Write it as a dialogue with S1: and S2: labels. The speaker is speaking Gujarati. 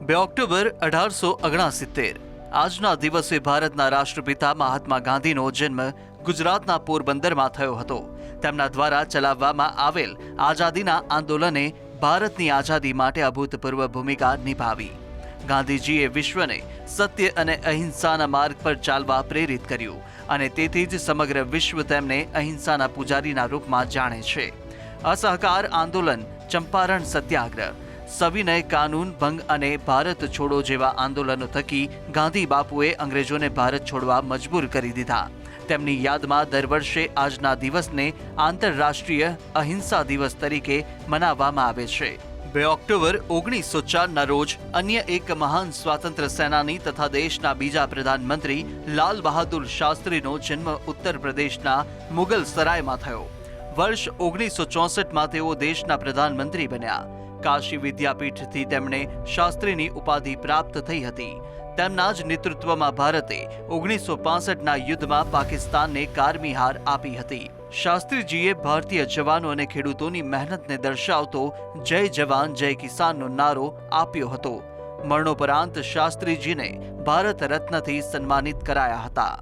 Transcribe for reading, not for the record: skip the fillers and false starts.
S1: 2 ઓક્ટોબર 1869 આજના દિવસે ભારતના રાષ્ટ્રપિતા મહાત્મા ગાંધીનો જન્મ ગુજરાતના પોરબંદરમાં થયો હતો. તેમના દ્વારા ચલાવવામાં આવેલ આઝાદીના આંદોલને ભારતની આઝાદી માટે અભૂતપૂર્વ ભૂમિકા નિભાવી. ગાંધીજીએ વિશ્વને સત્ય અને અહિંસાના માર્ગ પર ચાલવા પ્રેરિત કર્યું અને તેથી જ સમગ્ર વિશ્વ તેમને અહિંસાના પૂજારીના રૂપમાં જાણે છે. અસહકાર આંદોલન, ચંપારણ સત્યાગ્રહ, સવિનય કાનૂન ભંગ અને ભારત છોડો જેવા આંદોલનો થકી ગાંધી બાપુએ અંગ્રેજોને ભારત છોડવા મજબૂર કરી દીધા. તેમની યાદમાં દર વર્ષે આજના દિવસને આંતરરાષ્ટ્રીય અહિંસા દિવસ તરીકે મનાવવામાં આવે છે. 2 ઓક્ટોબર 1904ના રોજ અન્ય એક મહાન સ્વાતંત્ર્ય સેનાની તથા દેશના બીજા પ્રધાનમંત્રી લાલ બહાદુર શાસ્ત્રીનો જન્મ ઉત્તર પ્રદેશના મુગલ સરાયમાં થયો. વર્ષ 1964માં તેઓ દેશના પ્રધાનમંત્રી બન્યા. કાશી વિદ્યાપીઠથી તેમને શાસ્ત્રીની ઉપાધિ પ્રાપ્ત થઈ હતી. તેમના જ નેતૃત્વમાં ભારતે 1965ના યુદ્ધમાં પાકિસ્તાનને કારમી હાર આપી હતી. શાસ્ત્રીજીએ ભારતીય જવાનો અને ખેડૂતોની મહેનતને દર્શાવતો જય જવાન જય કિસાનનો નારો આપ્યો હતો. મરણોપરાંત શાસ્ત્રીજીને ભારત રત્નથી સન્માનિત કરાયા હતા.